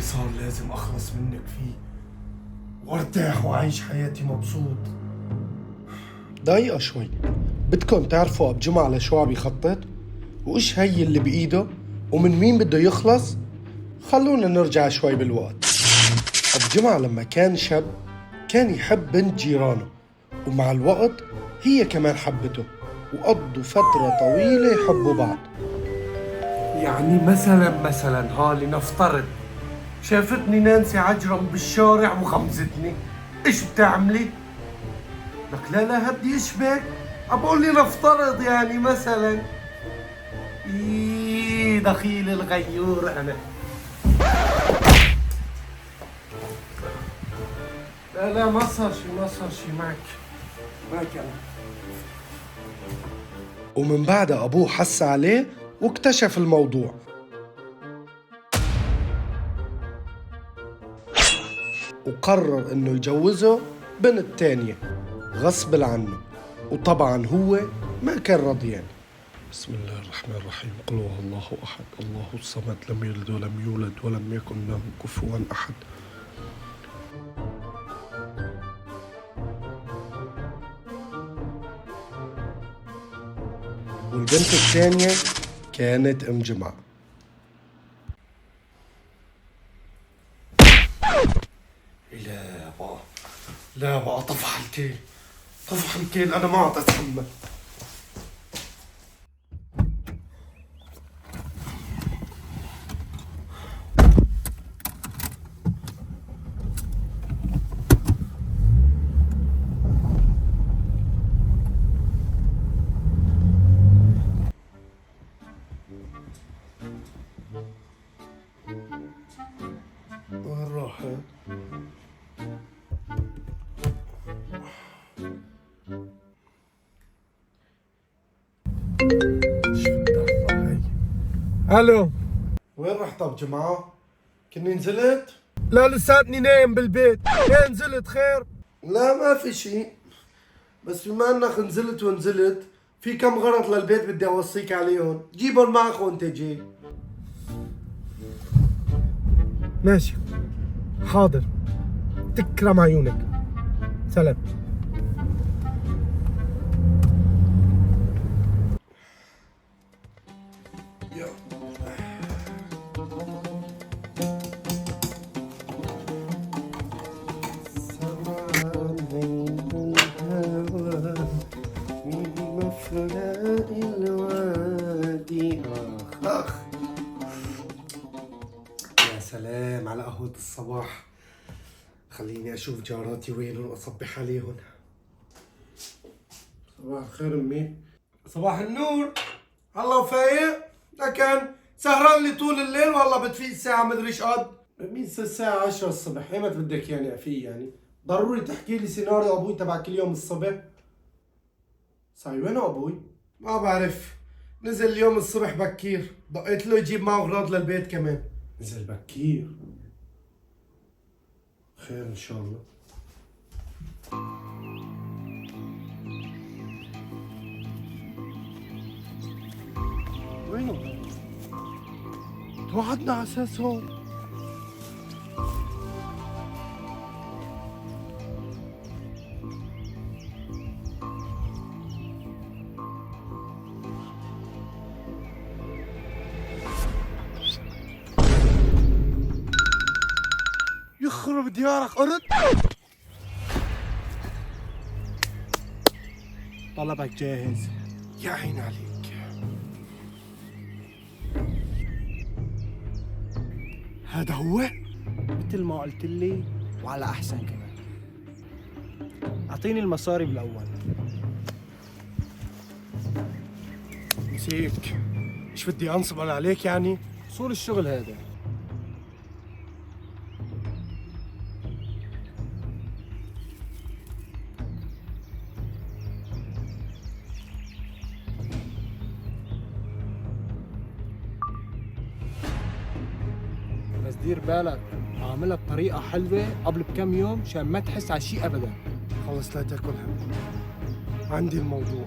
صار لازم أخلص منك فيه وارتاح وأعيش حياتي مبسوط. دقيقة شوي، بدكن تعرفوا أب جمعة لشو عم يخطط؟ وإيش هي اللي بإيده؟ ومن مين بده يخلص؟ خلونا نرجع شوي بالوقت. أب جمعة لما كان شاب كان يحب بنت جيرانه، ومع الوقت هي كمان حبته، وقضوا فترة طويلة يحبوا بعض. يعني مثلا لنفترض شافتني نانسي عجرم بالشارع وغمزتني، ايش بتعملي؟ لك لا هدي اشبك، اقول لي نفترض يعني مثلا. دخيل الغيور انا. لا ما صار شي معك انا. ومن بعدها أبوه حس عليه واكتشف الموضوع، وقرر إنه يجوزه بنت تانية غصب عنه، وطبعا هو ما كان رضيان. بسم الله الرحمن الرحيم. قل هو الله أحد الله الصمد لم يلد ولم يولد ولم يكن له كفوا أحد. والبنت الثانية كانت أم جمعة. لا بقى طفح الكيل انا ما عاد اتحمل. وين راحت؟ الو، وين رحت أبو جمعة؟ كني نزلت؟ لا لساتني نايم بالبيت. ليه نزلت خير؟ لا ما في شيء، بس بما انك نزلت في كم غلط للبيت بدي اوصيك عليهم، جيبهم معك وانت جاي. ماشي حاضر، تكرم عيونك، سلام. يا سلام على قهوة الصباح. خليني اشوف جاراتي وين واصبح عليهم. صباح الخير امي. صباح النور. هلا فايق؟ لكن سهران لي طول الليل والله بتفيق الساعة مدري ايش قد. مين الساعة 10 الصبح؟ ايمت بدك يعني افي يعني؟ ضروري تحكي لي سيناريو ابوي تبع كل يوم الصبح؟ صاي وينه ابوي؟ ما بعرف، نزل اليوم الصبح بكير، دقيت له يجيب معه اغراض للبيت كمان. نزل بكير؟ خير ان شاء الله. وينه؟ توعدنا على اساس هون. يخرب ديارك قرد. طلبك جاهز. يا عين عليك. هذا هو؟ مثل ما قلت لي وعلى احسن كمان. اعطيني المصاري بالاول. نسيك، ايش بدي انصب انا عليك يعني؟ اصول الشغل هذا. بس دير بالك، عاملها بطريقة حلوة قبل بكم يوم عشان ما تحس على شيء أبدا. خلص لا تاكل هم، عندي الموضوع.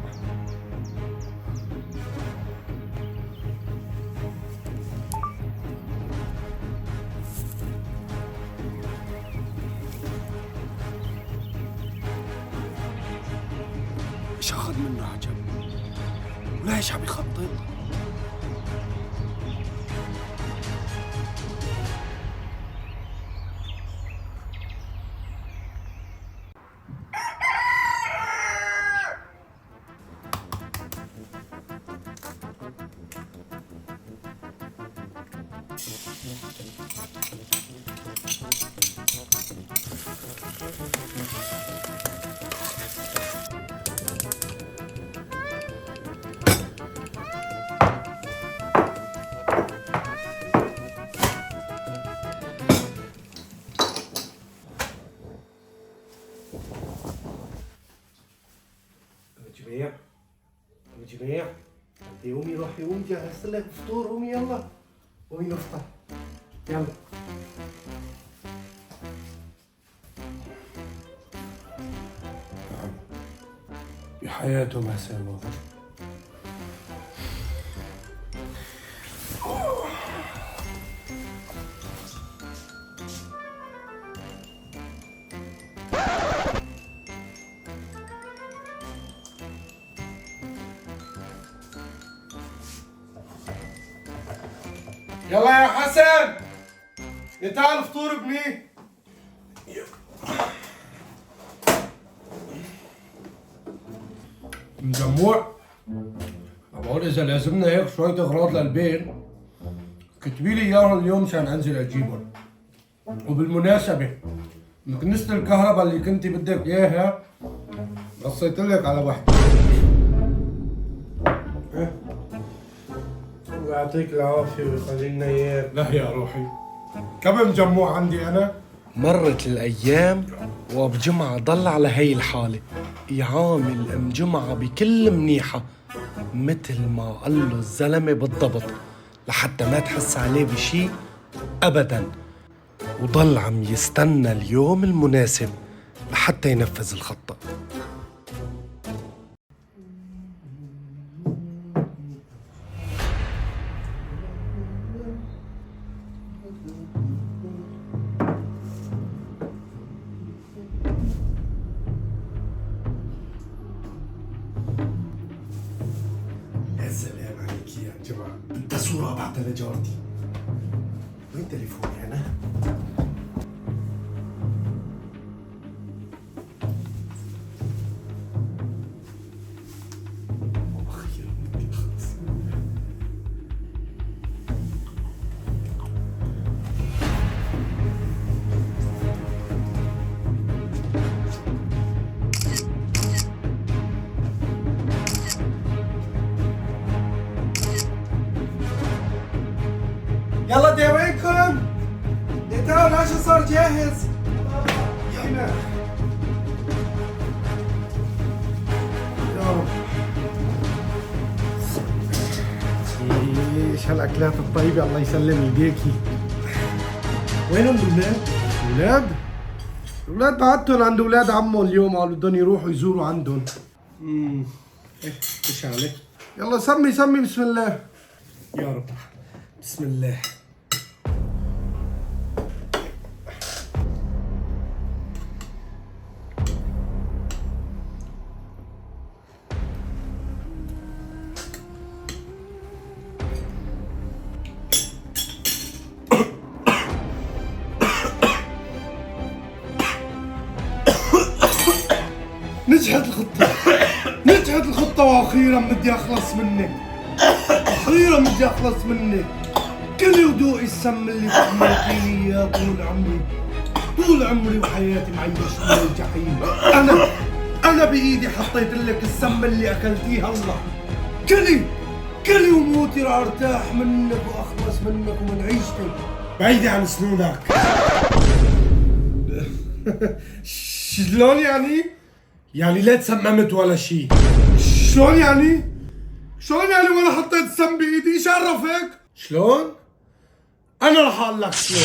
شخد منه عجب. وليش عم يخطط؟ جميع قومي روحي قومي جهزت لك فطور قومي يلا قومي نفطر يلا بحياته ما سوى يلا يا حسن تعال فطور ابني. مجموع بقول اذا لازمنا هيك شوية اغراض للبيت كتبي لي اياهم اليوم مشان انزل اجيبهم. وبالمناسبة مكنسة الكهرباء اللي كنتي بدك اياها رصيت لك على وحدة. الله يعطيك العافية ويخلي لنا اياك. لا يا روحي كم مجموع عندي انا؟ مرت الأيام وأب جمعة ضل على هي الحالة يعامل أم جمعة بكل منيحة مثل ما قال له الزلمة بالضبط لحتى ما تحس عليه بشي أبدا، وضل عم يستنى اليوم المناسب لحتى ينفذ الخطة. يا سلام عليك يا جماعة، انت صورة بعتها لجارتي. وين تليفوني انا؟ اخيرا بدي اخلص. يلا دي وينكم؟ دي تعالوا العشاء صار جاهز. يلا يا رب. ايش هالاكلات الطيبة، الله يسلم ايديكي. وينهم الاولاد؟ الاولاد؟ الاولاد بعتهم عند اولاد عمو اليوم قالوا بدهم يروحوا يزوروا عندهم. ايش عليك؟ يلا سمي بسم الله. يا رب بسم الله. نجحت الخطة واخيرا بدي اخلص منك. اخيرا بدي اخلص منك. كلي ودوقي السم اللي حميتيني اياه طول عمري وحياتي معيش من الجحيم. انا بايدي حطيت لك السم اللي اكلتيه. الله كلي وموتي راح ارتاح منك واخلص منك ومن عيشتك بعيدي عن سنونك. شلون يعني لا تسممت ولا شيء؟ شلون يعني ولا حطيت السم بايدي؟ ايش عرفك؟ شلون؟ انا رح اقول لك شلون.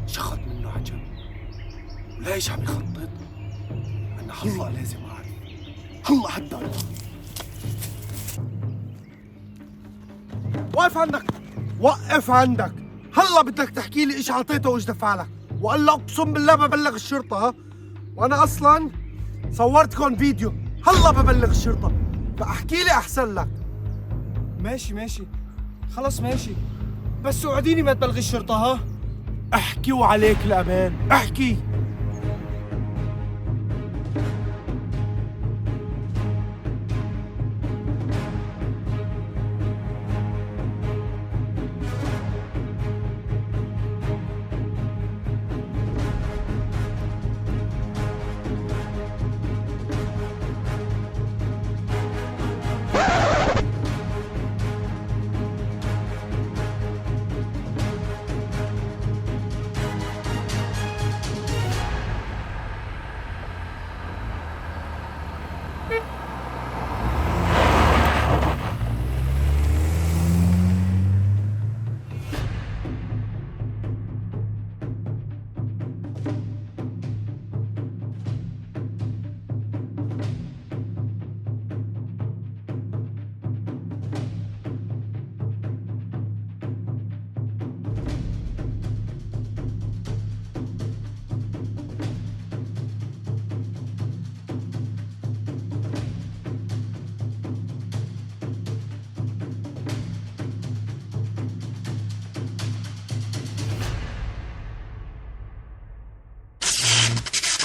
شخط منه عجب. وليش عم يخطط؟ أنا هلا لازم أعرف. هلا حتى واقف عندك. وقف عندك. هلا بدك تحكي لي ايش عطيته وايش دفع لك، والا اقسم بالله ببلغ الشرطه. ها؟ وانا اصلا صورتكم فيديو، هلا ببلغ الشرطه، فاحكي لي احسن لك. ماشي خلص ماشي، بس وعديني ما تبلغي الشرطة ها. احكي وعليك الامان، احكي.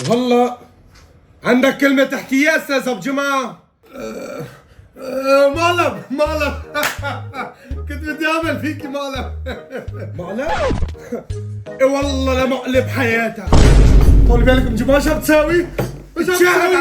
وهلا عندك كلمة تحكيها استاذ ابو جمعة؟ مقلب كنت بدي اعمل فيكي مقلب. مقلب؟ اي والله لمقلب حياتك. طولي بالك ابو جمعة شو بتساوي؟ شو بتساوي؟